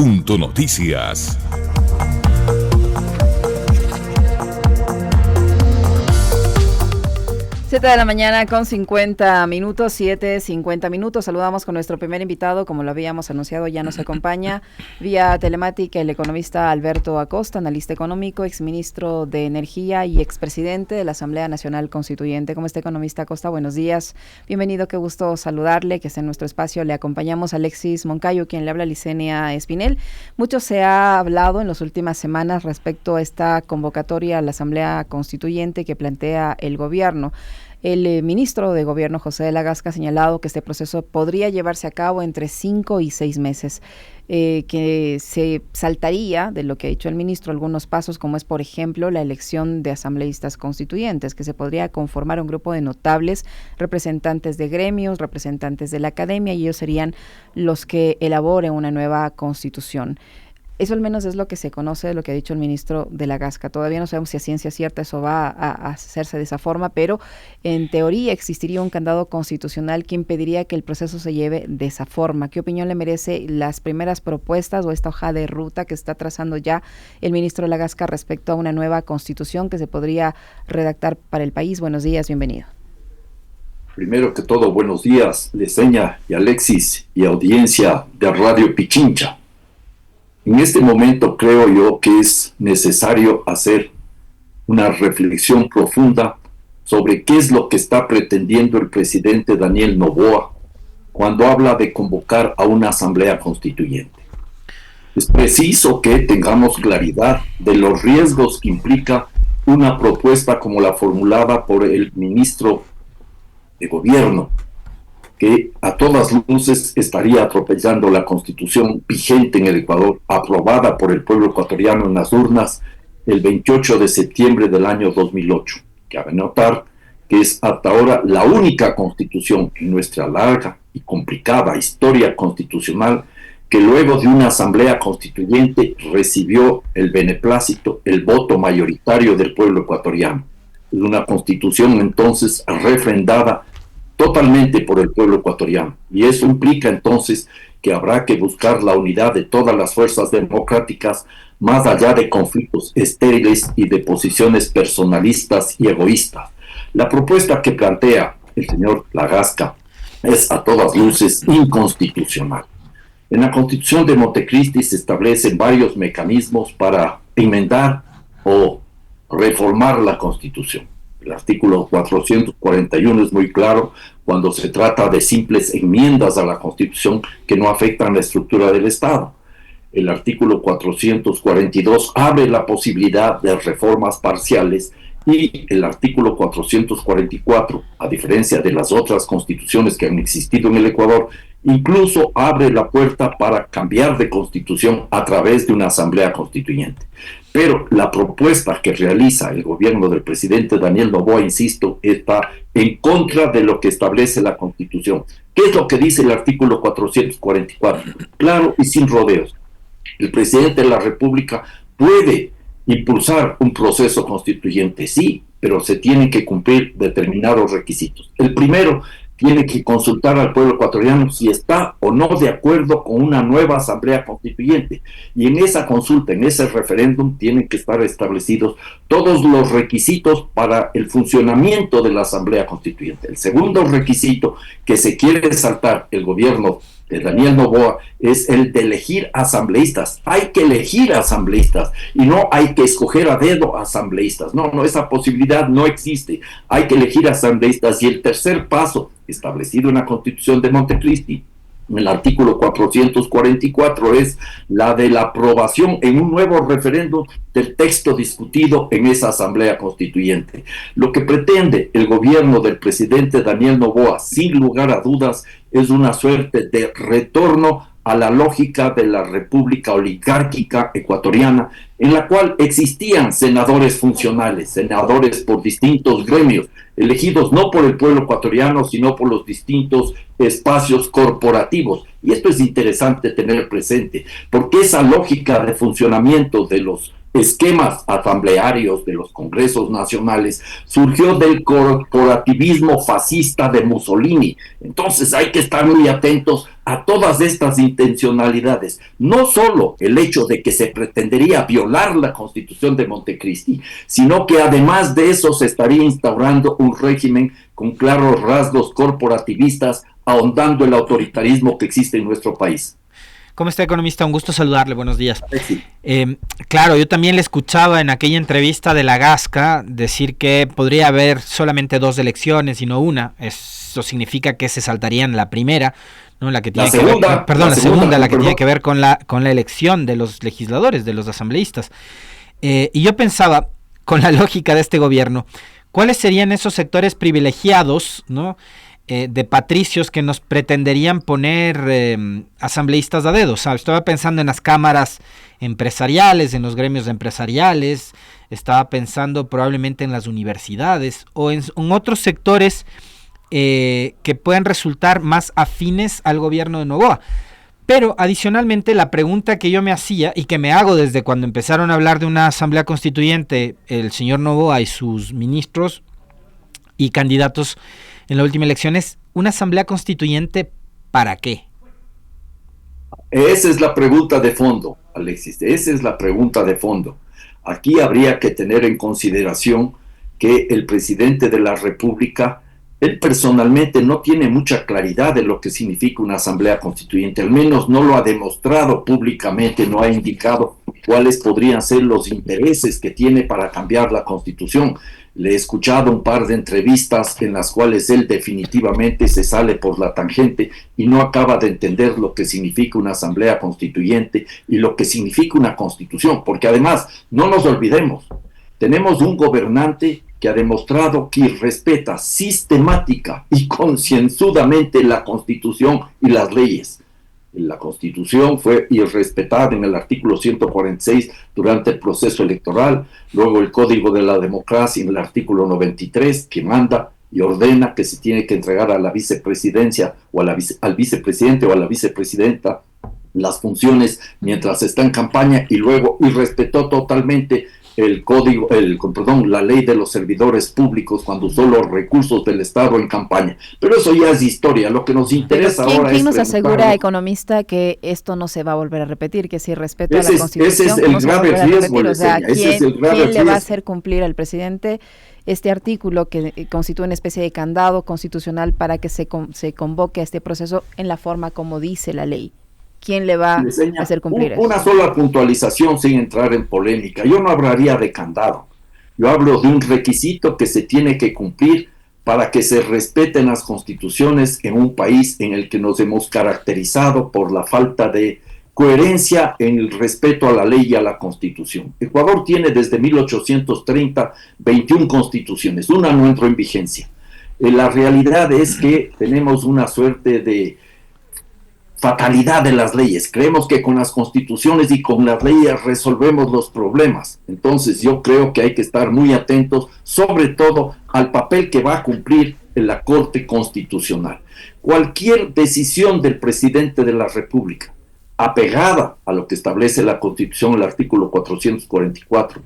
Punto Noticias. Siete de la mañana con 50 minutos, 7:50 minutos. Saludamos con nuestro primer invitado, como lo habíamos anunciado, ya nos acompaña vía telemática el economista Alberto Acosta, analista económico, exministro de Energía y expresidente de la Asamblea Nacional Constituyente. ¿Cómo está, economista Acosta? Buenos días. Bienvenido, qué gusto saludarle, que esté en nuestro espacio. Le acompañamos a Alexis Moncayo, quien le habla a Licenia Espinel. Mucho se ha hablado en las últimas semanas respecto a esta convocatoria a la Asamblea Constituyente que plantea el gobierno. El ministro de Gobierno, José de la Gasca, ha señalado que este proceso podría llevarse a cabo entre 5 y 6 meses, que se saltaría, de lo que ha dicho el ministro, algunos pasos, como es, por ejemplo, la elección de asambleístas constituyentes, que se podría conformar un grupo de notables, representantes de gremios, representantes de la academia, y ellos serían los que elaboren una nueva constitución. Eso al menos es lo que se conoce de lo que ha dicho el ministro de la Gasca. Todavía no sabemos si a ciencia cierta eso va a hacerse de esa forma, pero en teoría existiría un candado constitucional que impediría que el proceso se lleve de esa forma. ¿Qué opinión le merece las primeras propuestas o esta hoja de ruta que está trazando ya el ministro de la Gasca respecto a una nueva constitución que se podría redactar para el país? Buenos días, bienvenido. Primero que todo, buenos días, Licenia y Alexis y audiencia de Radio Pichincha. En este momento creo yo que es necesario hacer una reflexión profunda sobre qué es lo que está pretendiendo el presidente Daniel Noboa cuando habla de convocar a una asamblea constituyente. Es preciso que tengamos claridad de los riesgos que implica una propuesta como la formulada por el ministro de Gobierno, que a todas luces estaría atropellando la constitución vigente en el Ecuador, aprobada por el pueblo ecuatoriano en las urnas el 28 de septiembre del año 2008. Cabe notar que es hasta ahora la única constitución en nuestra larga y complicada historia constitucional que luego de una asamblea constituyente recibió el beneplácito, el voto mayoritario del pueblo ecuatoriano. Es una constitución entonces refrendada totalmente por el pueblo ecuatoriano, y eso implica entonces que habrá que buscar la unidad de todas las fuerzas democráticas más allá de conflictos estériles y de posiciones personalistas y egoístas. La propuesta que plantea el señor Lagasca es a todas luces inconstitucional. En la Constitución de Montecristi se establecen varios mecanismos para enmendar o reformar la Constitución. El artículo 441 es muy claro cuando se trata de simples enmiendas a la Constitución que no afectan la estructura del Estado. El artículo 442 abre la posibilidad de reformas parciales y el artículo 444, a diferencia de las otras constituciones que han existido en el Ecuador, incluso abre la puerta para cambiar de constitución a través de una asamblea constituyente. Pero la propuesta que realiza el gobierno del presidente Daniel Noboa, insisto, está en contra de lo que establece la Constitución. ¿Qué es lo que dice el artículo 444? Claro y sin rodeos. El presidente de la República puede impulsar un proceso constituyente, sí, pero se tienen que cumplir determinados requisitos. El primero, tiene que consultar al pueblo ecuatoriano si está o no de acuerdo con una nueva asamblea constituyente. Y en esa consulta, en ese referéndum, tienen que estar establecidos todos los requisitos para el funcionamiento de la asamblea constituyente. El segundo requisito que se quiere saltar el gobierno de Daniel Noboa es el de elegir asambleístas. Hay que elegir asambleístas y no hay que escoger a dedo asambleístas. No, esa posibilidad no existe. Hay que elegir asambleístas. Y el tercer paso, establecido en la Constitución de Montecristi, en el artículo 444, es la de la aprobación en un nuevo referéndum del texto discutido en esa asamblea constituyente. Lo que pretende el gobierno del presidente Daniel Noboa, sin lugar a dudas, es una suerte de retorno a la lógica de la república oligárquica ecuatoriana, en la cual existían senadores funcionales, senadores por distintos gremios, elegidos no por el pueblo ecuatoriano, sino por los distintos espacios corporativos. Y esto es interesante tener presente, porque esa lógica de funcionamiento de los esquemas asamblearios de los congresos nacionales surgió del corporativismo fascista de Mussolini. Entonces hay que estar muy atentos a todas estas intencionalidades. No solo el hecho de que se pretendería violar la Constitución de Montecristi, sino que además de eso se estaría instaurando un régimen con claros rasgos corporativistas, ahondando el autoritarismo que existe en nuestro país. ¿Cómo está, economista? Un gusto saludarle, buenos días. Sí. Claro, yo también le escuchaba en aquella entrevista de la Gasca decir que podría haber solamente 2 elecciones y no una. Eso significa que se saltarían la primera, ¿no? La que tiene la segunda, que tiene que ver con la elección de los legisladores, de los asambleístas. Y yo pensaba, con la lógica de este gobierno, ¿cuáles serían esos sectores privilegiados, ¿no?, de patricios que nos pretenderían poner asambleístas a dedo? ¿Sabes? Estaba pensando en las cámaras empresariales, en los gremios empresariales, estaba pensando probablemente en las universidades o en otros sectores que puedan resultar más afines al gobierno de Noboa. Pero adicionalmente la pregunta que yo me hacía y que me hago desde cuando empezaron a hablar de una asamblea constituyente el señor Noboa y sus ministros y candidatos en la última elección es: ¿una asamblea constituyente para qué? Esa es la pregunta de fondo, Alexis, esa es la pregunta de fondo. Aquí habría que tener en consideración que el presidente de la República, él personalmente no tiene mucha claridad de lo que significa una asamblea constituyente, al menos no lo ha demostrado públicamente, no ha indicado cuáles podrían ser los intereses que tiene para cambiar la Constitución. Le he escuchado un par de entrevistas en las cuales él definitivamente se sale por la tangente y no acaba de entender lo que significa una asamblea constituyente y lo que significa una constitución, porque además, no nos olvidemos, tenemos un gobernante que ha demostrado que respeta sistemática y concienzudamente la Constitución y las leyes. La Constitución fue irrespetada en el artículo 146 durante el proceso electoral, luego el Código de la Democracia en el artículo 93, que manda y ordena que se tiene que entregar a la vicepresidencia o al vicepresidente o a la vicepresidenta las funciones mientras está en campaña, y luego irrespetó totalmente la ley de los servidores públicos cuando usó los recursos del Estado en campaña. Pero eso ya es historia. Lo que nos interesa ahora es... ¿Quién nos asegura, economista, que esto no se va a volver a repetir? Que si respeta la Constitución, ese es el grave riesgo. O sea, ¿quién le va a hacer cumplir al presidente este artículo que constituye una especie de candado constitucional para que se convoque a este proceso en la forma como dice la ley? ¿Quién le va a hacer cumplir eso? Una sola puntualización sin entrar en polémica. Yo no hablaría de candado. Yo hablo de un requisito que se tiene que cumplir para que se respeten las constituciones en un país en el que nos hemos caracterizado por la falta de coherencia en el respeto a la ley y a la Constitución. Ecuador tiene desde 1830 21 constituciones. Una no entró en vigencia. La realidad es que tenemos una suerte de fatalidad de las leyes. Creemos que con las constituciones y con las leyes resolvemos los problemas. Entonces yo creo que hay que estar muy atentos, sobre todo al papel que va a cumplir en la Corte Constitucional. Cualquier decisión del presidente de la República, apegada a lo que establece la Constitución, el artículo 444,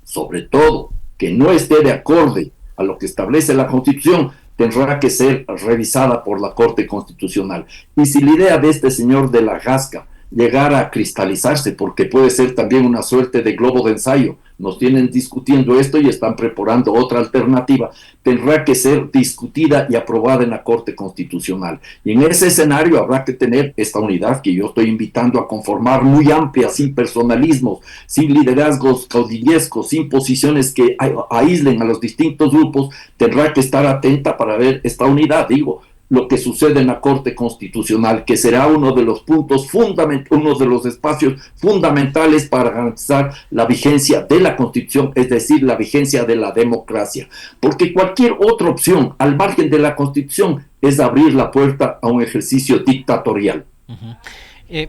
sobre todo que no esté de acorde a lo que establece la Constitución, tendrá que ser revisada por la Corte Constitucional. Y si la idea de este señor de la Gasca llegara a cristalizarse, porque puede ser también una suerte de globo de ensayo, nos tienen discutiendo esto y están preparando otra alternativa, tendrá que ser discutida y aprobada en la Corte Constitucional. Y en ese escenario habrá que tener esta unidad que yo estoy invitando a conformar, muy amplia, sin personalismos, sin liderazgos caudillescos, sin posiciones que aíslen a los distintos grupos. Tendrá que estar atenta para ver esta unidad, digo, lo que sucede en la Corte Constitucional, que será uno de los puntos uno de los espacios fundamentales para garantizar la vigencia de la Constitución, es decir, la vigencia de la democracia. Porque cualquier otra opción al margen de la Constitución es abrir la puerta a un ejercicio dictatorial.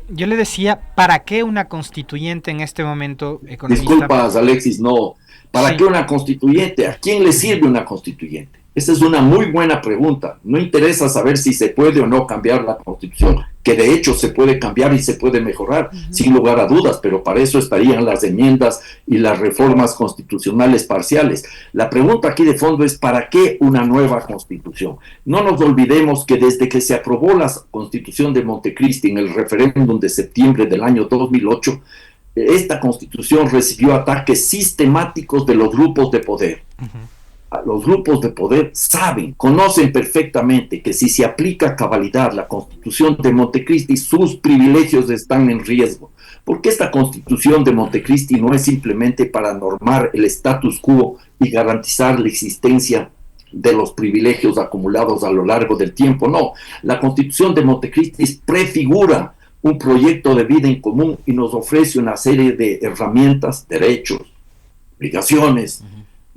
Yo le decía, ¿para qué una constituyente en este momento, economista? Disculpas, Alexis, no. ¿Para qué una constituyente? ¿A quién le sirve una constituyente? Esa es una muy buena pregunta. No interesa saber si se puede o no cambiar la Constitución, que de hecho se puede cambiar y se puede mejorar, sin lugar a dudas, pero para eso estarían las enmiendas y las reformas constitucionales parciales. La pregunta aquí de fondo es: ¿para qué una nueva Constitución? No nos olvidemos que desde que se aprobó la Constitución de Montecristi en el referéndum de septiembre del año 2008, esta Constitución recibió ataques sistemáticos de los grupos de poder. Los grupos de poder conocen perfectamente que si se aplica a cabalidad la Constitución de Montecristi, sus privilegios están en riesgo. Porque esta Constitución de Montecristi no es simplemente para normar el status quo y garantizar la existencia de los privilegios acumulados a lo largo del tiempo. No, la Constitución de Montecristi prefigura un proyecto de vida en común y nos ofrece una serie de herramientas, derechos, obligaciones,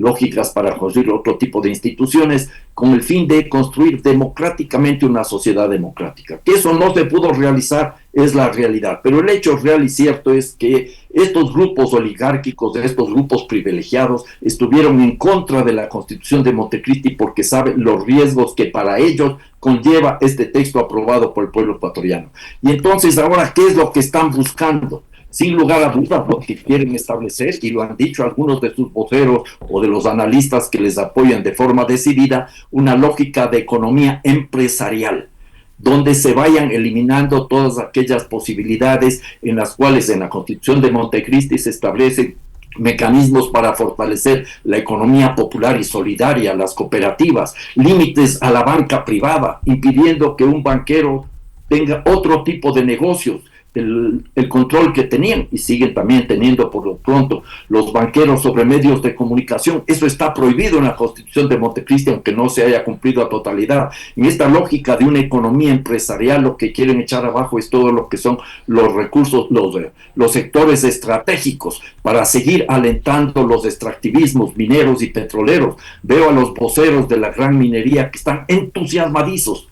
lógicas para construir otro tipo de instituciones con el fin de construir democráticamente una sociedad democrática. Que eso no se pudo realizar es la realidad, pero el hecho real y cierto es que estos grupos oligárquicos, estos grupos privilegiados, estuvieron en contra de la Constitución de Montecristi porque saben los riesgos que para ellos conlleva este texto aprobado por el pueblo ecuatoriano. Y entonces ahora, ¿qué es lo que están buscando? Sin lugar a dudas, lo que quieren establecer, y lo han dicho algunos de sus voceros o de los analistas que les apoyan de forma decidida, una lógica de economía empresarial, donde se vayan eliminando todas aquellas posibilidades en las cuales en la Constitución de Montecristi se establecen mecanismos para fortalecer la economía popular y solidaria, las cooperativas, límites a la banca privada, impidiendo que un banquero tenga otro tipo de negocios, el control que tenían y siguen también teniendo por lo pronto los banqueros sobre medios de comunicación. Eso está prohibido en la Constitución de Montecristi, aunque no se haya cumplido a totalidad. En esta lógica de una economía empresarial, lo que quieren echar abajo es todo lo que son los recursos, los sectores estratégicos, para seguir alentando los extractivismos mineros y petroleros. Veo a los voceros de la gran minería que están entusiasmadísimos,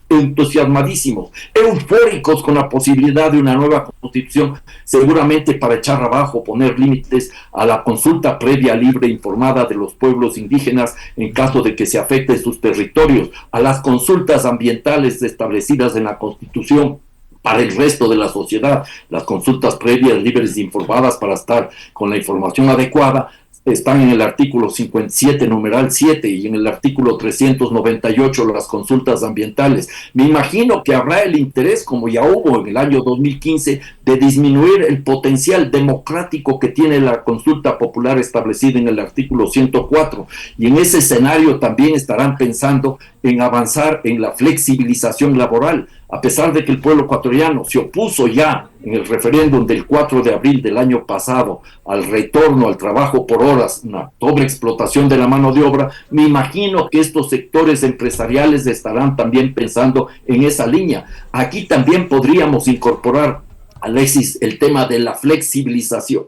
eufóricos con la posibilidad de una nueva Constitución, seguramente para echar abajo, poner límites a la consulta previa, libre e informada de los pueblos indígenas en caso de que se afecte sus territorios, a las consultas ambientales establecidas en la Constitución para el resto de la sociedad, las consultas previas, libres e informadas para estar con la información adecuada. Están en el artículo 57, numeral 7, y en el artículo 398, las consultas ambientales. Me imagino que habrá el interés, como ya hubo en el año 2015, de disminuir el potencial democrático que tiene la consulta popular establecida en el artículo 104. Y en ese escenario también estarán pensando en avanzar en la flexibilización laboral, a pesar de que el pueblo ecuatoriano se opuso ya en el referéndum del 4 de abril del año pasado al retorno al trabajo por horas, una doble explotación de la mano de obra. Me imagino que estos sectores empresariales estarán también pensando en esa línea. Aquí también podríamos incorporar, Alexis, el tema de la flexibilización,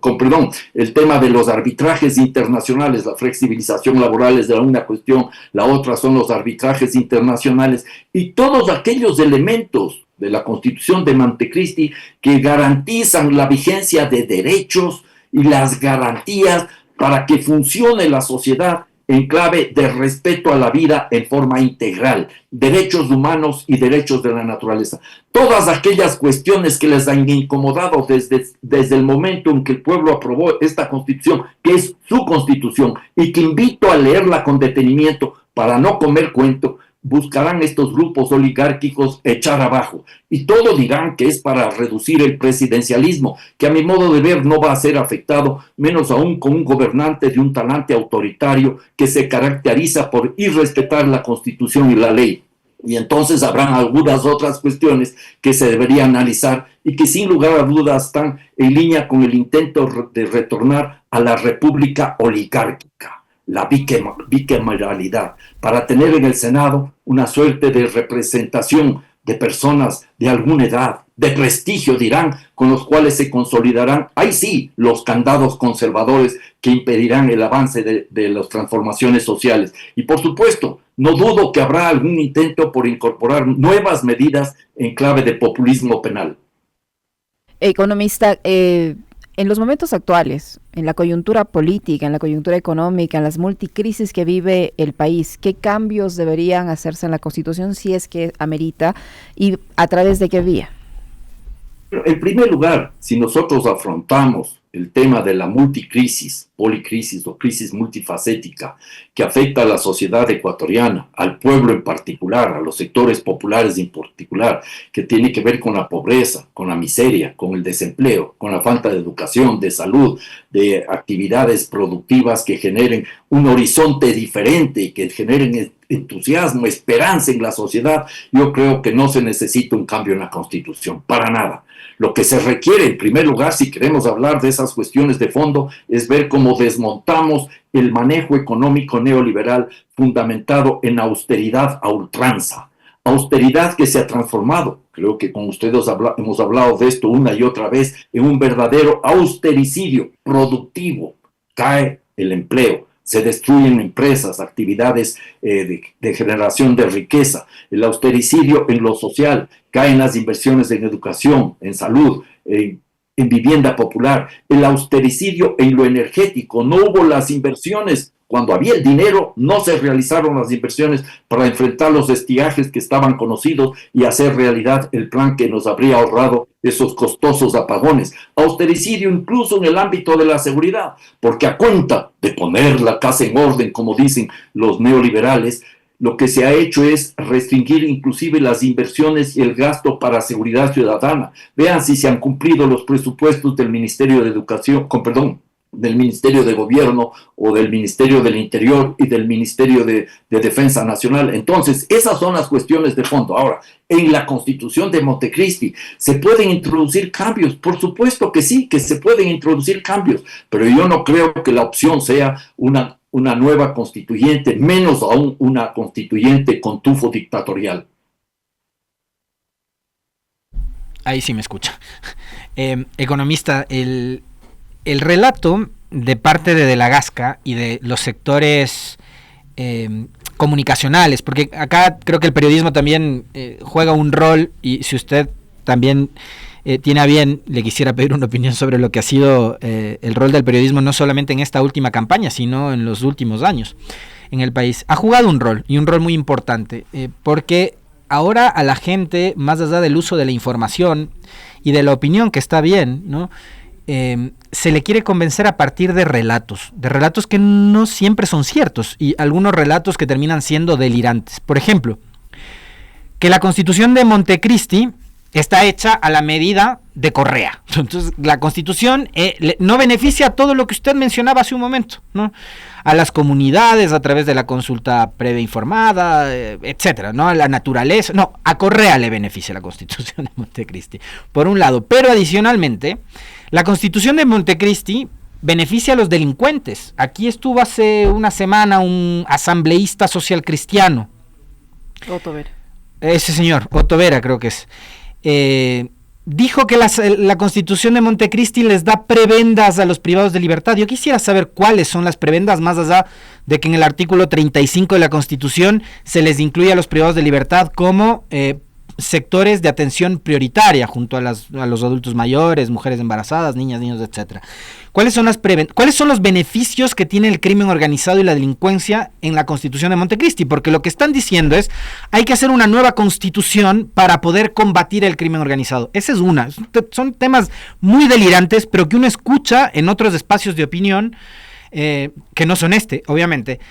el tema de los arbitrajes internacionales. La flexibilización laboral es de una cuestión, la otra son los arbitrajes internacionales y todos aquellos elementos de la Constitución de Montecristi que garantizan la vigencia de derechos y las garantías para que funcione la sociedad en clave de respeto a la vida en forma integral, derechos humanos y derechos de la naturaleza. Todas aquellas cuestiones que les han incomodado desde el momento en que el pueblo aprobó esta Constitución, que es su Constitución, y que invito a leerla con detenimiento para no comer cuento, buscarán estos grupos oligárquicos echar abajo. Y todo dirán que es para reducir el presidencialismo, que a mi modo de ver no va a ser afectado, menos aún con un gobernante de un talante autoritario que se caracteriza por irrespetar la Constitución y la ley. Y entonces habrán algunas otras cuestiones que se deberían analizar y que sin lugar a dudas están en línea con el intento de retornar a la república oligárquica, la bicameralidad, para tener en el Senado una suerte de representación de personas de alguna edad, de prestigio, dirán, con los cuales se consolidarán, ahí sí, los candados conservadores que impedirán el avance de las transformaciones sociales. Y por supuesto, no dudo que habrá algún intento por incorporar nuevas medidas en clave de populismo penal. Economista, En los momentos actuales, en la coyuntura política, en la coyuntura económica, en las multicrisis que vive el país, ¿qué cambios deberían hacerse en la Constitución si es que amerita y a través de qué vía? En primer lugar, si nosotros afrontamos el tema de la multicrisis, policrisis o crisis multifacética que afecta a la sociedad ecuatoriana, al pueblo en particular, a los sectores populares en particular, que tiene que ver con la pobreza, con la miseria, con el desempleo, con la falta de educación, de salud, de actividades productivas que generen un horizonte diferente y que generen entusiasmo, esperanza en la sociedad, yo creo que no se necesita un cambio en la Constitución, para nada. Lo que se requiere, en primer lugar, si queremos hablar de esas cuestiones de fondo, es ver cómo desmontamos el manejo económico neoliberal fundamentado en austeridad a ultranza. Austeridad que se ha transformado, creo que con ustedes hemos hablado de esto una y otra vez, en un verdadero austericidio productivo. Cae el empleo, se destruyen empresas, actividades de generación de riqueza, el austericidio en lo social, caen las inversiones en educación, en salud, en vivienda popular, el austericidio en lo energético, no hubo las inversiones. Cuando había el dinero, no se realizaron las inversiones para enfrentar los estiajes que estaban conocidos y hacer realidad el plan que nos habría ahorrado esos costosos apagones. Austericidio incluso en el ámbito de la seguridad, porque a cuenta de poner la casa en orden, como dicen los neoliberales, lo que se ha hecho es restringir inclusive las inversiones y el gasto para seguridad ciudadana. Vean si se han cumplido los presupuestos del Ministerio de Educación, del Ministerio de Gobierno o del Ministerio del Interior y del Ministerio de Defensa Nacional. Entonces, esas son las cuestiones de fondo. Ahora, en la Constitución de Montecristi, ¿se pueden introducir cambios? Por supuesto que sí, que se pueden introducir cambios, pero yo no creo que la opción sea una nueva constituyente, menos aún una constituyente con tufo dictatorial. Ahí sí me escucha. Economista, el relato de parte de la Gasca y de los sectores comunicacionales, porque acá creo que el periodismo también juega un rol, y si usted también tiene a bien, le quisiera pedir una opinión sobre lo que ha sido el rol del periodismo, no solamente en esta última campaña, sino en los últimos años en el país. Ha jugado un rol, y un rol muy importante, porque ahora a la gente, más allá del uso de la información y de la opinión, que está bien, ¿no? Se le quiere convencer a partir de relatos que no siempre son ciertos, y algunos relatos que terminan siendo delirantes. Por ejemplo, que la Constitución de Montecristi está hecha a la medida de Correa. Entonces, la Constitución no beneficia a todo lo que usted mencionaba hace un momento, ¿no? A las comunidades a través de la consulta previa informada, etcétera, ¿no? A la naturaleza. No, a Correa le beneficia la Constitución de Montecristi, por un lado. Pero adicionalmente, la Constitución de Montecristi beneficia a los delincuentes. Aquí estuvo hace una semana un asambleísta social cristiano. Otto Vera. Ese señor, Otto Vera creo que es. Dijo que la Constitución de Montecristi les da prebendas a los privados de libertad. Yo quisiera saber cuáles son las prebendas, más allá de que en el artículo 35 de la Constitución se les incluye a los privados de libertad como sectores de atención prioritaria junto a los adultos mayores, mujeres embarazadas, niñas, niños, etcétera. ¿Cuáles son los beneficios que tiene el crimen organizado y la delincuencia en la Constitución de Montecristi? Porque lo que están diciendo es, hay que hacer una nueva constitución para poder combatir el crimen organizado. Esa es una. Son temas muy delirantes, pero que uno escucha en otros espacios de opinión que no son obviamente.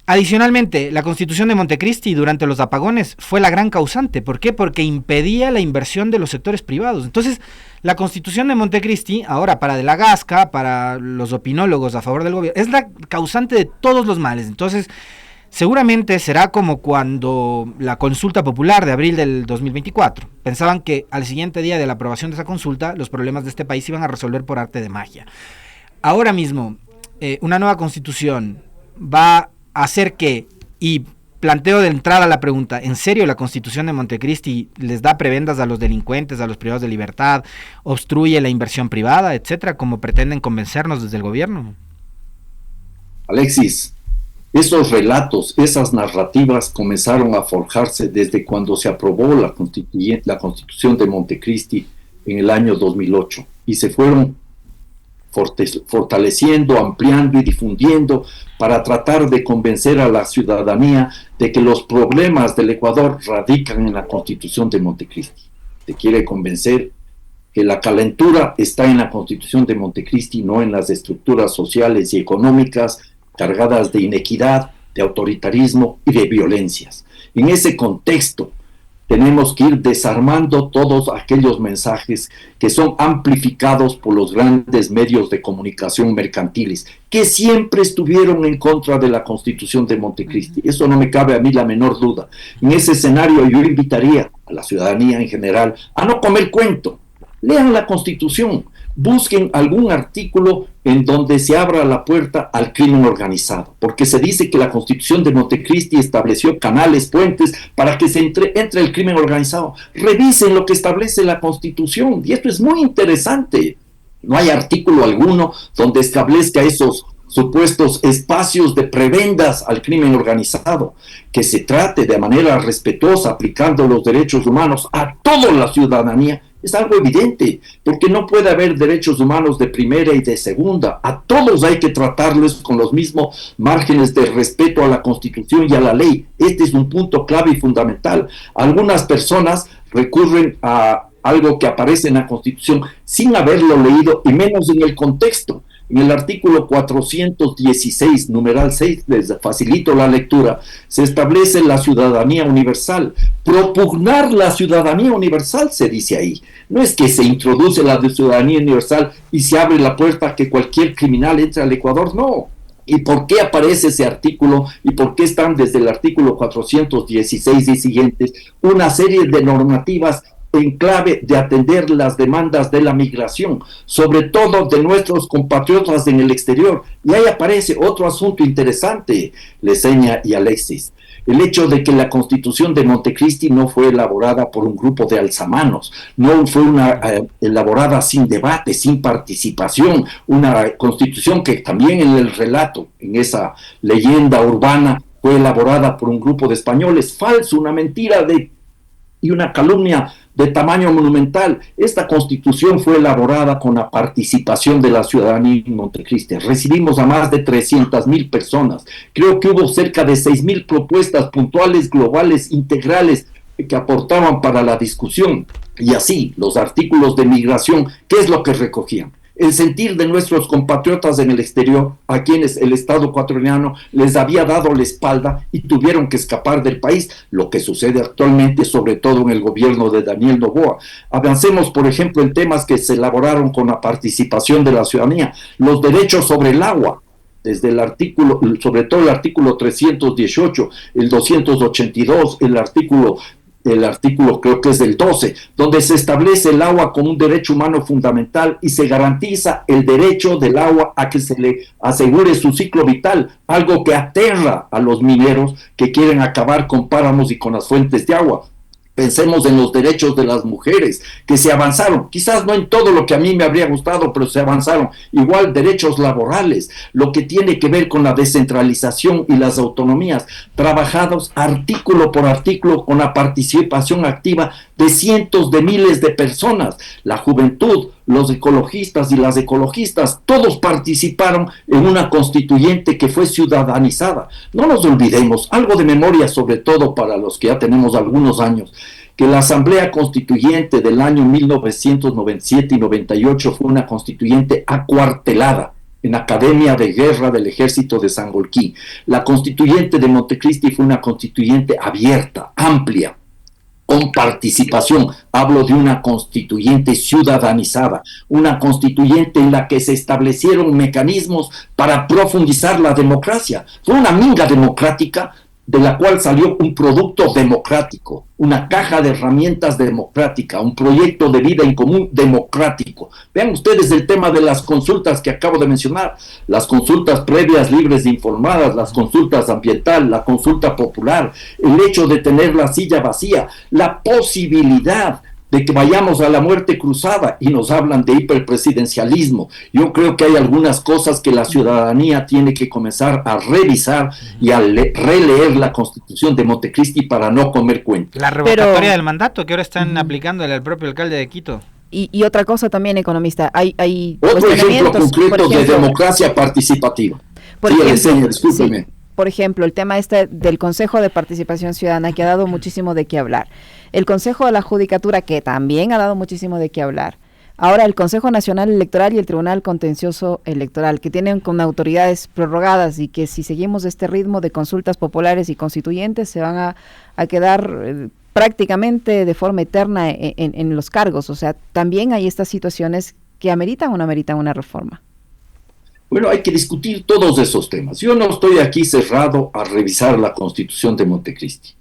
Adicionalmente, la Constitución de Montecristi durante los apagones fue la gran causante. ¿Por qué? Porque impedía la inversión de los sectores privados. Entonces, la Constitución de Montecristi, ahora para de la Gasca, para los opinólogos a favor del gobierno, es la causante de todos los males. Entonces, seguramente será como cuando la consulta popular de abril del 2024. Pensaban que al siguiente día de la aprobación de esa consulta, los problemas de este país iban a resolver por arte de magia. Ahora mismo, una nueva constitución va hacer que, y planteo de entrada la pregunta, ¿en serio la Constitución de Montecristi les da prebendas a los delincuentes, a los privados de libertad, obstruye la inversión privada, etcétera, como pretenden convencernos desde el gobierno? Alexis, esos relatos, esas narrativas comenzaron a forjarse desde cuando se aprobó la Constitución de Montecristi en el año 2008 y se fueron fortaleciendo, ampliando y difundiendo para tratar de convencer a la ciudadanía de que los problemas del Ecuador radican en la Constitución de Montecristi. Se quiere convencer que la calentura está en la Constitución de Montecristi, no en las estructuras sociales y económicas cargadas de inequidad, de autoritarismo y de violencias. En ese contexto, tenemos que ir desarmando todos aquellos mensajes que son amplificados por los grandes medios de comunicación mercantiles, que siempre estuvieron en contra de la Constitución de Montecristi. Eso no me cabe a mí la menor duda. En ese escenario yo invitaría a la ciudadanía en general a no comer cuento. Lean la Constitución, busquen algún artículo en donde se abra la puerta al crimen organizado, porque se dice que la Constitución de Montecristi estableció canales, puentes, para que se entre el crimen organizado. Revisen lo que establece la Constitución, y esto es muy interesante. No hay artículo alguno donde establezca esos supuestos espacios de prebendas al crimen organizado, que se trate de manera respetuosa, aplicando los derechos humanos a toda la ciudadanía. Es algo evidente, porque no puede haber derechos humanos de primera y de segunda. A todos hay que tratarlos con los mismos márgenes de respeto a la Constitución y a la ley. Este es un punto clave y fundamental. Algunas personas recurren a algo que aparece en la Constitución sin haberlo leído y menos en el contexto. En el artículo 416, numeral 6, les facilito la lectura, se establece la ciudadanía universal. Propugnar la ciudadanía universal, se dice ahí. No es que se introduce la ciudadanía universal y se abre la puerta a que cualquier criminal entre al Ecuador, no. ¿Y por qué aparece ese artículo? ¿Y por qué están desde el artículo 416 y siguientes una serie de normativas en clave de atender las demandas de la migración, sobre todo de nuestros compatriotas en el exterior? Y ahí aparece otro asunto interesante, Leseña y Alexis. El hecho de que la Constitución de Montecristi no fue elaborada por un grupo de alzamanos, no fue elaborada sin debate, sin participación, una Constitución que también en el relato, en esa leyenda urbana, fue elaborada por un grupo de españoles. Falso, una mentira y una calumnia de tamaño monumental. Esta Constitución fue elaborada con la participación de la ciudadanía en Montecristi. Recibimos a más de 300,000 personas. Creo que hubo cerca de 6,000 propuestas puntuales, globales, integrales, que aportaban para la discusión. Y así, los artículos de migración, ¿qué es lo que recogían? El sentir de nuestros compatriotas en el exterior, a quienes el Estado ecuatoriano les había dado la espalda y tuvieron que escapar del país, lo que sucede actualmente, sobre todo en el gobierno de Daniel Noboa. Avancemos, por ejemplo, en temas que se elaboraron con la participación de la ciudadanía, los derechos sobre el agua, desde el artículo, sobre todo el artículo 318, el 282, el artículo creo que es del 12, donde se establece el agua como un derecho humano fundamental y se garantiza el derecho del agua a que se le asegure su ciclo vital, algo que aterra a los mineros que quieren acabar con páramos y con las fuentes de agua. Pensemos en los derechos de las mujeres, que se avanzaron, quizás no en todo lo que a mí me habría gustado, pero se avanzaron. Igual derechos laborales, lo que tiene que ver con la descentralización y las autonomías, trabajados artículo por artículo con la participación activa de cientos de miles de personas. La juventud, los ecologistas y las ecologistas, todos participaron en una constituyente que fue ciudadanizada. No nos olvidemos, algo de memoria, sobre todo para los que ya tenemos algunos años, que la Asamblea Constituyente del año 1997 y 98 fue una constituyente acuartelada en Academia de Guerra del Ejército de Sangolquí. La constituyente de Montecristi fue una constituyente abierta, amplia, con participación. Hablo de una constituyente ciudadanizada, una constituyente en la que se establecieron mecanismos para profundizar la democracia. Fue una minga democrática de la cual salió un producto democrático, una caja de herramientas democrática, un proyecto de vida en común democrático. Vean ustedes el tema de las consultas que acabo de mencionar, las consultas previas, libres e informadas, las consultas ambiental, la consulta popular, el hecho de tener la silla vacía, la posibilidad de que vayamos a la muerte cruzada, y nos hablan de hiperpresidencialismo. Yo creo que hay algunas cosas que la ciudadanía tiene que comenzar a revisar y a releer la Constitución de Montecristi para no comer cuento. La revocatoria del mandato que ahora están aplicándole al propio alcalde de Quito. Y otra cosa también, economista, hay otro ejemplo concreto de democracia participativa. Por sí, ejemplo, discúlpeme. Sí, por ejemplo, el tema del Consejo de Participación Ciudadana, que ha dado muchísimo de qué hablar. El Consejo de la Judicatura, que también ha dado muchísimo de qué hablar. Ahora el Consejo Nacional Electoral y el Tribunal Contencioso Electoral, que tienen con autoridades prorrogadas y que si seguimos este ritmo de consultas populares y constituyentes se van a quedar prácticamente de forma eterna en los cargos. O sea, también hay estas situaciones que ameritan o no ameritan una reforma. Bueno, hay que discutir todos esos temas. Yo no estoy aquí cerrado a revisar la Constitución de Montecristi.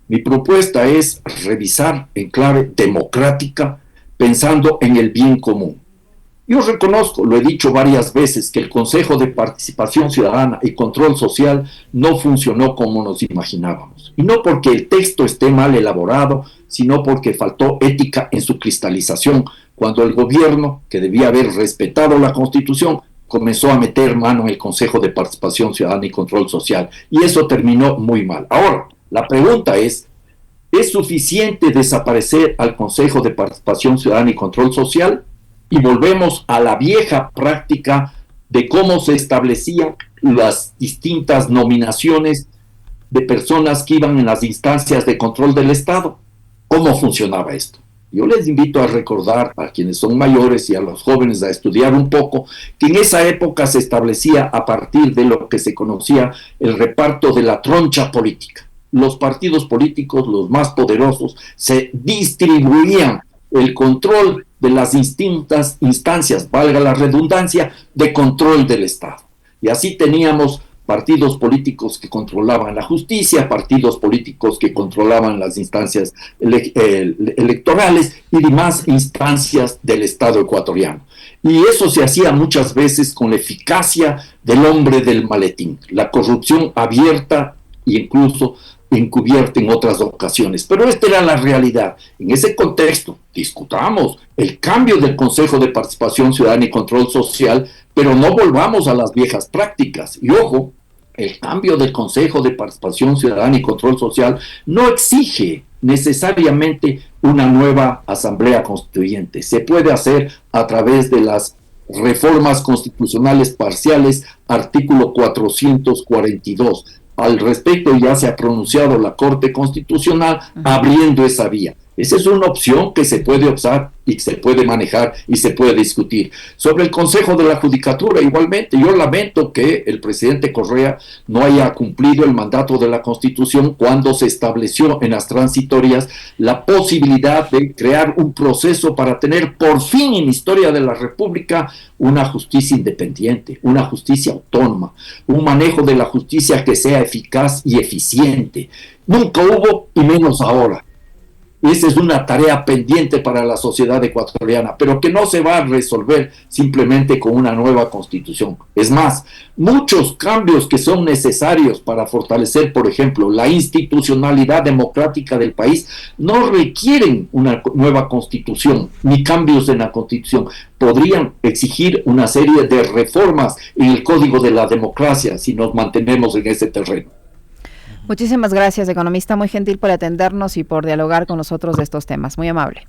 Mi propuesta es revisar en clave democrática, pensando en el bien común. Yo reconozco, lo he dicho varias veces, que el Consejo de Participación Ciudadana y Control Social no funcionó como nos imaginábamos. Y no porque el texto esté mal elaborado, sino porque faltó ética en su cristalización, cuando el gobierno, que debía haber respetado la Constitución, comenzó a meter mano en el Consejo de Participación Ciudadana y Control Social. Y eso terminó muy mal. Ahora, la pregunta ¿es suficiente desaparecer al Consejo de Participación Ciudadana y Control Social? Y volvemos a la vieja práctica de cómo se establecían las distintas nominaciones de personas que iban en las instancias de control del Estado. ¿Cómo funcionaba esto? Yo les invito a recordar a quienes son mayores y a los jóvenes a estudiar un poco que en esa época se establecía a partir de lo que se conocía el reparto de la troncha política. Los partidos políticos, los más poderosos, se distribuían el control de las distintas instancias, valga la redundancia, de control del Estado. Y así teníamos partidos políticos que controlaban la justicia, partidos políticos que controlaban las instancias electorales y demás instancias del Estado ecuatoriano. Y eso se hacía muchas veces con la eficacia del hombre del maletín, la corrupción abierta e incluso encubierta en otras ocasiones. Pero esta era la realidad. En ese contexto, discutamos el cambio del Consejo de Participación Ciudadana y Control Social, pero no volvamos a las viejas prácticas. Y ojo, el cambio del Consejo de Participación Ciudadana y Control Social no exige necesariamente una nueva asamblea constituyente. Se puede hacer a través de las reformas constitucionales parciales, artículo 442. Al respecto ya se ha pronunciado la Corte Constitucional abriendo esa vía. Esa es una opción que se puede usar y se puede manejar y se puede discutir. Sobre el Consejo de la Judicatura, igualmente, yo lamento que el presidente Correa no haya cumplido el mandato de la Constitución cuando se estableció en las transitorias la posibilidad de crear un proceso para tener por fin en la historia de la República una justicia independiente, una justicia autónoma, un manejo de la justicia que sea eficaz y eficiente. Nunca hubo y menos ahora. Esa es una tarea pendiente para la sociedad ecuatoriana, pero que no se va a resolver simplemente con una nueva constitución. Es más, muchos cambios que son necesarios para fortalecer, por ejemplo, la institucionalidad democrática del país, no requieren una nueva constitución, ni cambios en la constitución. Podrían exigir una serie de reformas en el Código de la Democracia si nos mantenemos en ese terreno. Muchísimas gracias, economista, muy gentil por atendernos y por dialogar con nosotros de estos temas. Muy amable.